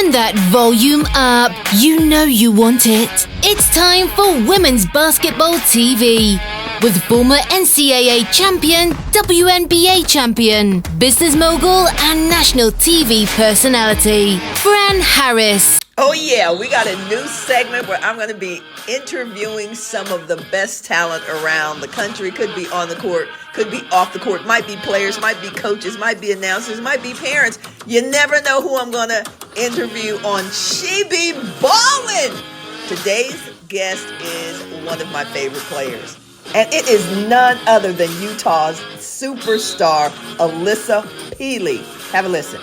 Turn that volume up. You know you want it. It's time for Women's Basketball TV with former NCAA champion, WNBA champion, business mogul, and national TV personality, Fran Harris. Oh yeah, we got a new segment where I'm going to be interviewing some of the best talent around the country. Could be on the court, could be off the court, might be players, might be coaches, might be announcers, might be parents. You never know who I'm going to interview on She Be Ballin'. Today's guest is one of my favorite players, and it is none other than Utah's superstar, Alissa Pili. Have a listen.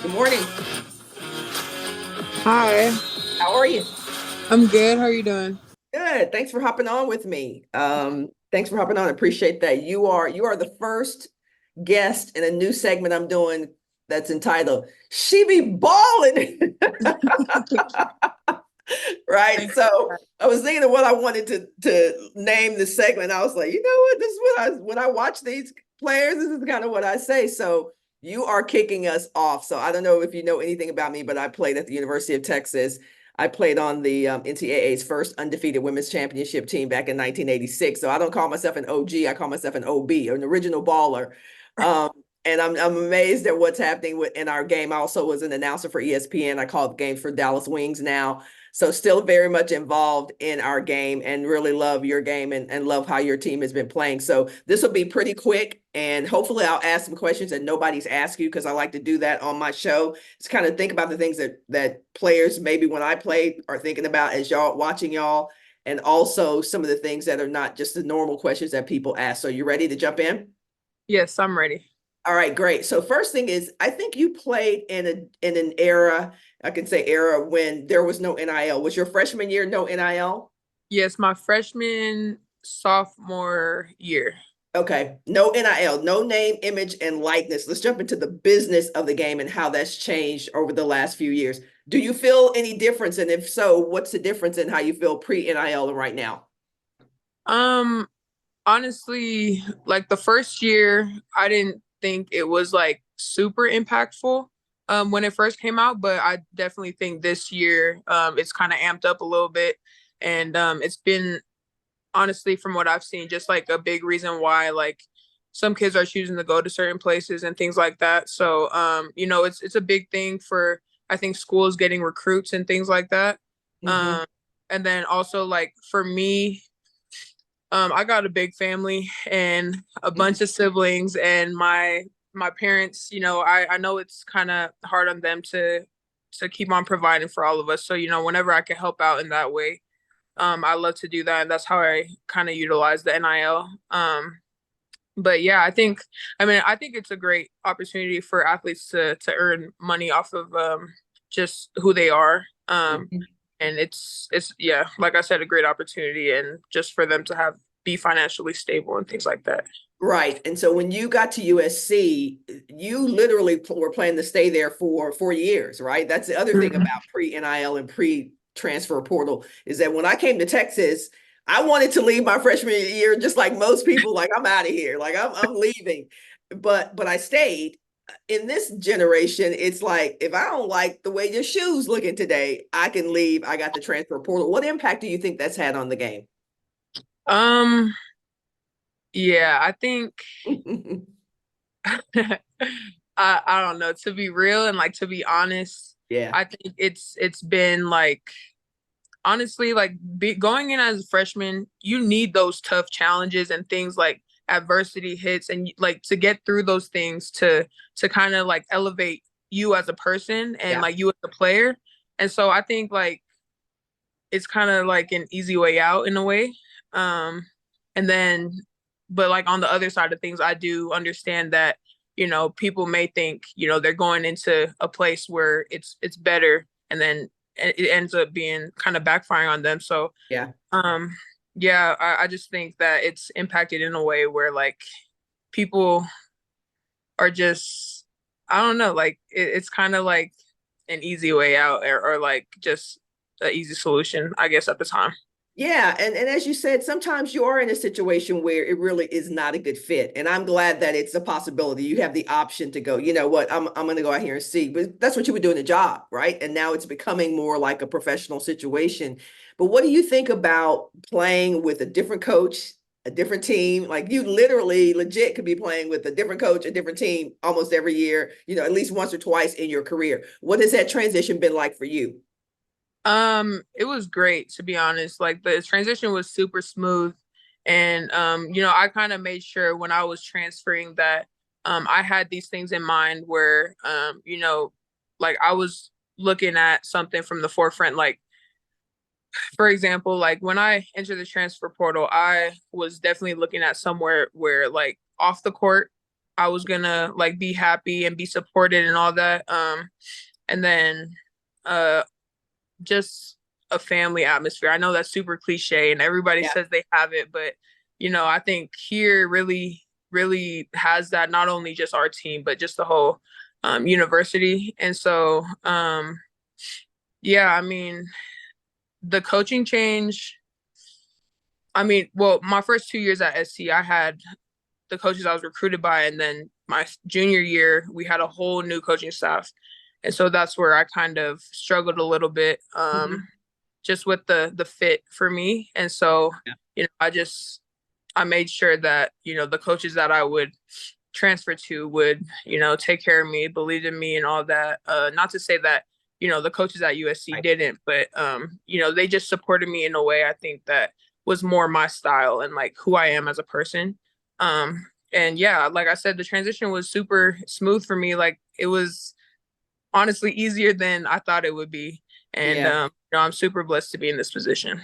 Good morning. Hi. How are you? I'm good. How are you doing? Good. Thanks for hopping on with me. Thanks for hopping on. Appreciate that. You are the first guest in a new segment I'm doing that's entitled "She Be Ballin'." Right. So I was thinking of what I wanted to name the segment. I was like, you know what? This is what when I watch these players, this is kind of what I say. So you are kicking us off. So I don't know if you know anything about me, but I played at the University of Texas. I played on the NCAA's first undefeated women's championship team back in 1986. So I don't call myself an OG. I call myself an OB, an original baller. And I'm amazed at what's happening in our game. I also was an announcer for ESPN. I call the games for Dallas Wings now. So still very much involved in our game and really love your game and love how your team has been playing. So this will be pretty quick, and hopefully I'll ask some questions that nobody's asked you, because I like to do that on my show. Just kind of think about the things that players maybe when I played are thinking about as y'all watching y'all, and also some of the things that are not just the normal questions that people ask. So you ready to jump in? Yes, I'm ready. All right, great. So first thing is, I think you played in an era, I can say era, when there was no NIL. Was your freshman year no NIL? Yes, my freshman, sophomore year. Okay, no NIL, no name, image, and likeness. Let's jump into the business of the game and how that's changed over the last few years. Do you feel any difference? And if so, what's the difference in how you feel pre-NIL and right now? Honestly, like the first year, I didn't think it was like super impactful when it first came out, but I definitely think this year it's kind of amped up a little bit, and it's been, honestly, from what I've seen, just like a big reason why like some kids are choosing to go to certain places and things like that. So it's a big thing for, I think, schools getting recruits and things like that. Mm-hmm. And then also, like, for me, I got a big family and a bunch of siblings, and my parents, I know it's kind of hard on them to keep on providing for all of us. So, whenever I can help out in that way, I love to do that. And that's how I kind of utilize the NIL. But yeah, I think it's a great opportunity for athletes to earn money off of just who they are. And it's yeah, like I said, a great opportunity, and just for them to be financially stable and things like that. Right. And so when you got to USC, you literally were planning to stay there for 4 years, right? That's the other thing about pre-NIL and pre-transfer portal, is that when I came to Texas, I wanted to leave my freshman year just like most people, like I'm out of here, like I'm leaving. But I stayed. In this generation, it's like, if I don't like the way your shoes looking today, I can leave. I got the transfer portal. What impact do you think that's had on the game? Yeah, I think I don't know, to be real and like to be honest. Yeah. I think it's been like, honestly, like going in as a freshman, you need those tough challenges and things like adversity hits, and like to get through those things to kind of like elevate you as a person and like you as a player. And so I think like it's kind of like an easy way out in a way. And then, but like on the other side of things, I do understand that, people may think, they're going into a place where it's better, and then it ends up being kind of backfiring on them. So I just think that it's impacted in a way where like people are just, I don't know, like it's kind of like an easy way out, or like just an easy solution, I guess, at the time. Yeah, and as you said, sometimes you are in a situation where it really is not a good fit. And I'm glad that it's a possibility. You have the option to go, you know what, I'm gonna go out here and see. But that's what you would do in a job, right? And now it's becoming more like a professional situation. But what do you think about playing with a different coach, a different team? Like you literally legit could be playing with a different coach, a different team almost every year, you know, at least once or twice in your career. What has that transition been like for you? It was great to be honest. Like the transition was super smooth. And you know, I kind of made sure when I was transferring that I had these things in mind where you know, like I was looking at something from the forefront. Like, for example, like when I entered the transfer portal, I was definitely looking at somewhere where like off the court, I was gonna like be happy and be supported and all that. And then uh just a family atmosphere. I know that's super cliche and everybody Yeah. says they have it, but you know, I think here really, really has that not only just our team, but just the whole university. And so yeah, I mean, the coaching change, I mean, well, my first 2 years at SC, I had the coaches I was recruited by, and then my junior year, we had a whole new coaching staff. And so that's where I kind of struggled a little bit. Mhm. Just with the fit for me. And so, Yeah. you know, I made sure that, you know, the coaches that I would transfer to would, you know, take care of me, believe in me and all that. Not to say that, you know, the coaches at USC Right. didn't, but you know, they just supported me in a way I think that was more my style and like who I am as a person. And yeah, like I said, the transition was super smooth for me. Like it was honestly easier than I thought it would be. And Yeah. you know, I'm super blessed to be in this position.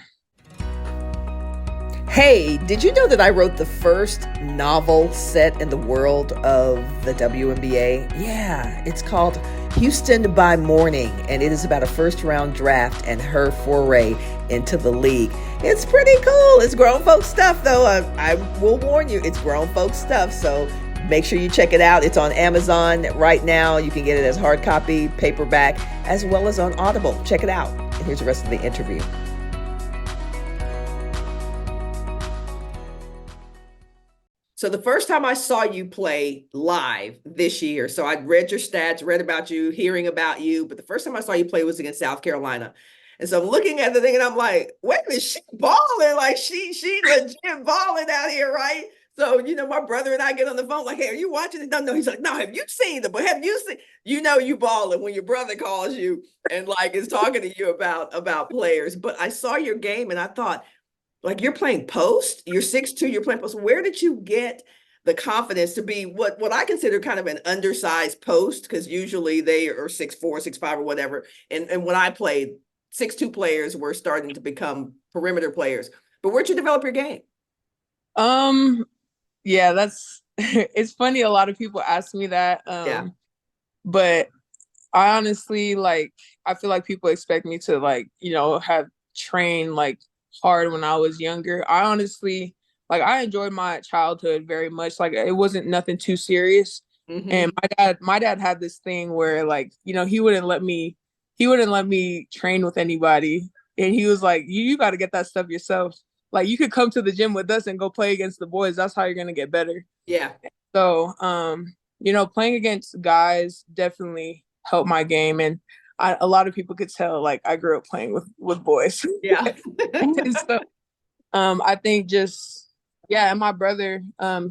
Hey, did you know that I wrote the first novel set in the world of the WNBA? Yeah, it's called Houston by Morning, and it is about a first round draft and her foray into the league. It's pretty cool. It's grown folks stuff, though. I will warn you, it's grown folks stuff. So make sure you check it out. It's on Amazon right now. You can get it as hard copy, paperback, as well as on Audible. Check it out. And here's the rest of the interview. So the first time I saw you play live this year, so I'd read your stats, read about you, hearing about you, but the first time I saw you play was against South Carolina. And so I'm looking at the thing and I'm like, wait a minute, she balling, like she legit balling out here, right? So, you know, my brother and I get on the phone, like, hey, are you watching it? No, no. He's like, no, have you seen it? But have you seen, you know, you balling when your brother calls you and like is talking to you about players. But I saw your game and I thought, like you're playing post, you're 6'2", you're playing post. Where did you get the confidence to be what I consider kind of an undersized post? Because usually they are 6'4", 6'5", or whatever. And when I played, 6'2" players were starting to become perimeter players. But where'd you develop your game? Um, yeah, that's it's funny. A lot of people ask me that. Yeah. But I honestly like I feel like people expect me to like, you know, have trained like hard when I was younger. I honestly like I enjoyed my childhood very much. Like it wasn't nothing too serious. And Mm-hmm. my dad had this thing where like, you know, he wouldn't let me train with anybody. And he was like, you got to get that stuff yourself. Like you could come to the gym with us and go play against the boys. That's how you're gonna get better. Yeah. So, you know, playing against guys definitely helped my game, and a lot of people could tell like I grew up playing with boys. Yeah. And so, I think just yeah, and my brother,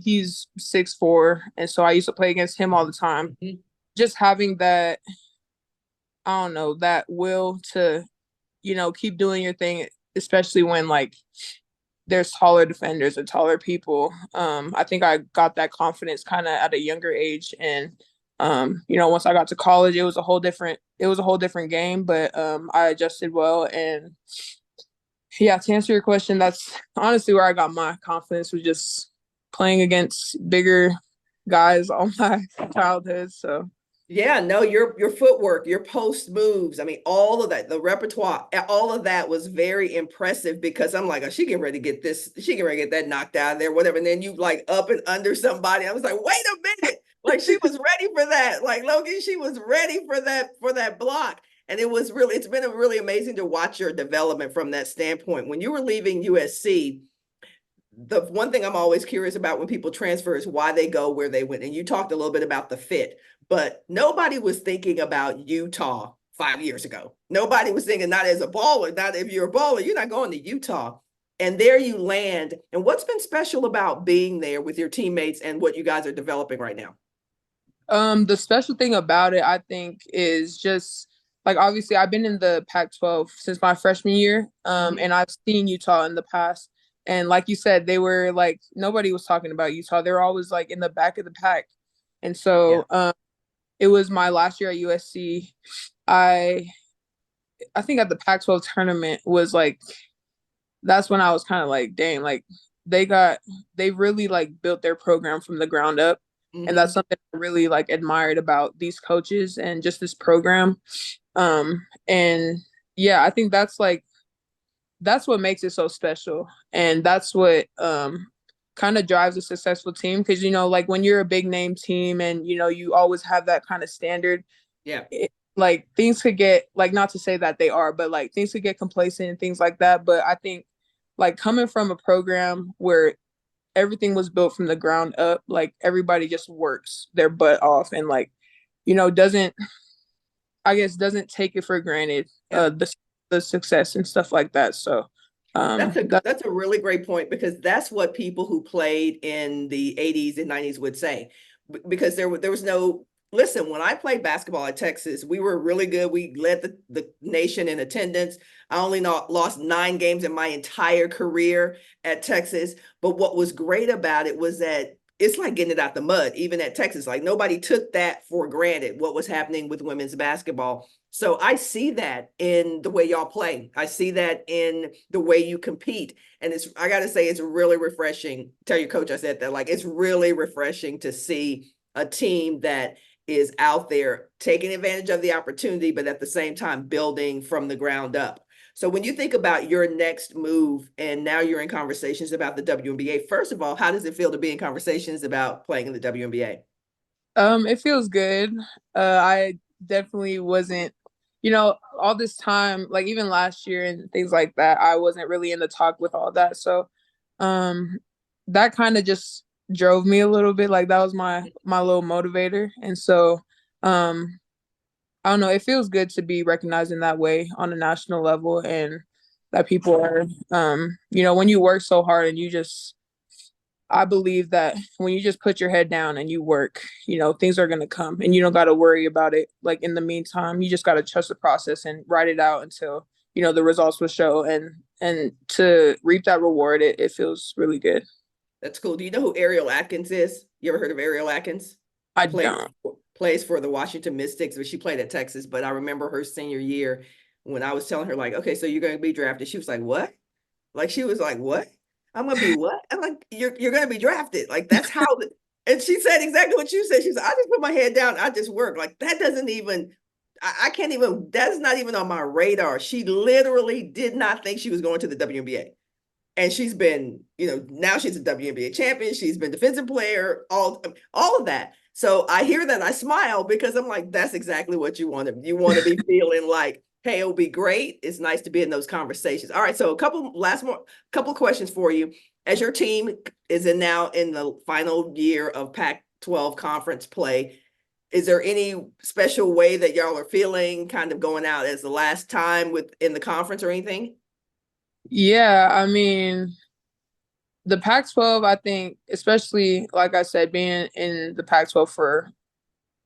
he's 6'4", and so I used to play against him all the time. Just having that, I don't know, that will to, you know, keep doing your thing, especially when like there's taller defenders or taller people. I think I got that confidence kind of at a younger age, and you know, once I got to college, it was a whole different game, but I adjusted well, and yeah, to answer your question, that's honestly where I got my confidence was just playing against bigger guys all my childhood. So Yeah, no, your footwork, your post moves. I mean, all of that, the repertoire, all of that was very impressive because I'm like, oh, she getting ready to get this, she getting ready to get that knocked out of there, whatever. And then you like up and under somebody. I was like, wait a minute. Like she was ready for that. Like Logan, she was ready for that block. And it's been really amazing to watch your development from that standpoint. When you were leaving USC, the one thing I'm always curious about when people transfer is why they go where they went. And you talked a little bit about the fit, but nobody was thinking about Utah 5 years ago. Nobody was thinking, not as a baller, not if you're a baller, you're not going to Utah. And there you land. And what's been special about being there with your teammates and what you guys are developing right now? The special thing about it, I think, is just like obviously I've been in the Pac-12 since my freshman year, and I've seen Utah in the past. And like you said, they were like nobody was talking about Utah. They were always like in the back of the pack. And so it was my last year at USC. I think at the Pac-12 tournament was like that's when I was kind of like, dang, like they really like built their program from the ground up. And that's something I really like admired about these coaches and just this program. And yeah, I think that's what makes it so special. And that's what kind of drives a successful team. Because, like when you're a big name team and, you always have that kind of standard. Yeah. Like things could get, like, not to say that they are, but like things could get complacent and things like that. But I think like coming from a program where everything was built from the ground up, like everybody just works their butt off and like, doesn't take it for granted, the success and stuff like that. So that's a really great point, because that's what people who played in the 80s and 90s would say, because there was no, listen, when I played basketball at Texas, we were really good. We led the nation in attendance. I only lost 9 games in my entire career at Texas. But what was great about it was that it's like getting it out the mud, even at Texas. Like nobody took that for granted, what was happening with women's basketball. So I see that in the way y'all play. I see that in the way you compete. And I got to say, it's really refreshing. Tell your coach I said that. Like, it's really refreshing to see a team that is out there taking advantage of the opportunity, but at the same time building from the ground up. So when you think about your next move, and now you're in conversations about the WNBA, first of all, how does it feel to be in conversations about playing in the WNBA? It feels good. I definitely wasn't, all this time, like even last year and things like that, I wasn't really in the talk with all that. So that kind of just drove me a little bit. Like that was my little motivator. And so I don't know, it feels good to be recognized in that way on a national level, and that people are when you work so hard and I believe that when you just put your head down and you work, things are going to come, and you don't got to worry about it. Like in the meantime, you just got to trust the process and ride it out until, the results will show, and to reap that reward, it feels really good. That's cool. Do you know who Ariel Atkins is? You ever heard of Ariel Atkins? I don't. Plays for the Washington Mystics, but she played at Texas. But I remember her senior year when I was telling her, like, okay, so you're going to be drafted. She was like, what? Like, she was like, what? I'm going to be what? I'm like, you're going to be drafted. Like, that's how. And she said exactly what you said. She said, I just put my head down. I just work. Like, that doesn't even, I can't even, that's not even on my radar. She literally did not think she was going to the WNBA. And she's been, now she's a WNBA champion. She's been defensive player, all of that. So I hear that, I smile, because I'm like, that's exactly what you want to. You want to be feeling like, hey, it'll be great. It's nice to be in those conversations. All right, so a couple questions for you. As your team is now in the final year of Pac-12 conference play, is there any special way that y'all are feeling, kind of going out as the last time in the conference or anything? Yeah, I mean, the Pac-12, I think, especially like I said, being in the Pac-12 for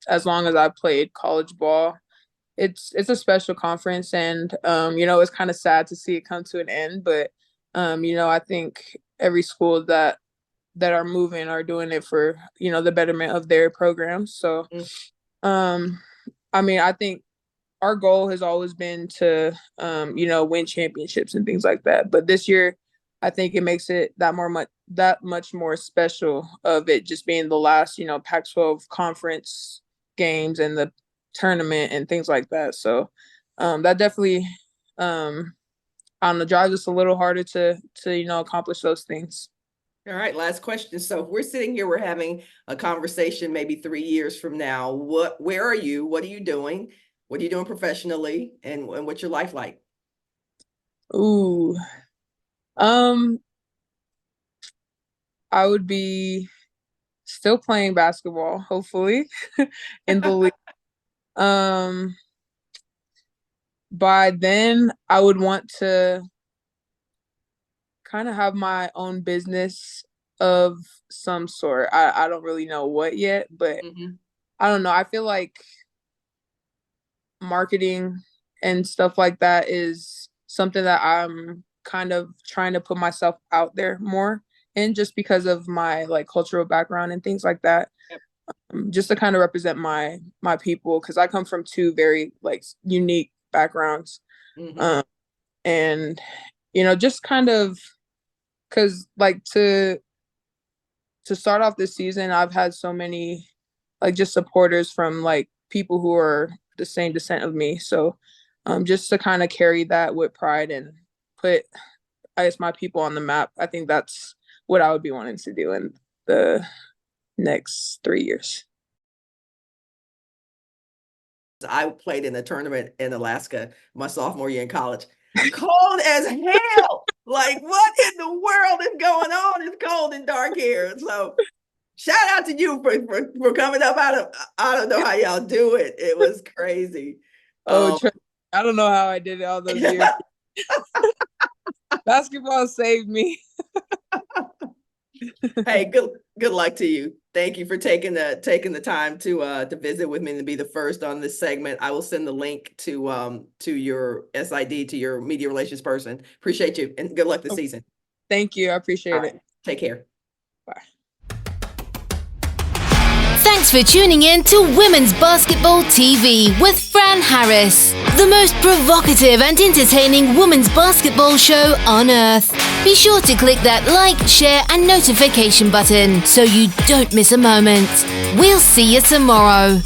as long as I played college ball, it's a special conference, and it's kind of sad to see it come to an end. But I think every school that are moving are doing it for the betterment of their programs. So, I mean, I think our goal has always been to win championships and things like that. But this year, I think it makes it that much more special, of it just being the last Pac-12 conference games and the tournament and things like that. So that definitely drives us a little harder to accomplish those things. All right, last question. So if we're sitting here, we're having a conversation maybe 3 years from now. Where are you? What are you doing? What are you doing professionally, and what's your life like? Ooh. I would be still playing basketball, hopefully, in the league. Um, by then I would want to kind of have my own business of some sort. I don't really know what yet, but I don't know. I feel like marketing and stuff like that is something that I'm kind of trying to put myself out there more in, just because of my like cultural background and things like that. Yep. Just to kind of represent my people, because I come from two very like unique backgrounds. And just kind of, because like to start off this season, I've had so many like just supporters from like people who are the same descent of me. So just to kind of carry that with pride and put, I guess, my people on the map, I think that's what I would be wanting to do in the next 3 years. I played in a tournament in Alaska my sophomore year in college. Cold as hell. Like, what in the world is going on? It's cold and dark here. So shout out to you for coming up out of, I don't know how y'all do it. It was crazy. I don't know how I did it all those years. Basketball saved me. Hey, good luck to you. Thank you for taking the time to visit with me and to be the first on this segment. I will send the link to your SID, to your media relations person. Appreciate you, and good luck this season. Thank you. I appreciate it. Take care. Bye. Thanks for tuning in to Women's Basketball TV with Fran Harris, the most provocative and entertaining women's basketball show on earth. Be sure to click that like, share, and notification button so you don't miss a moment. We'll see you tomorrow.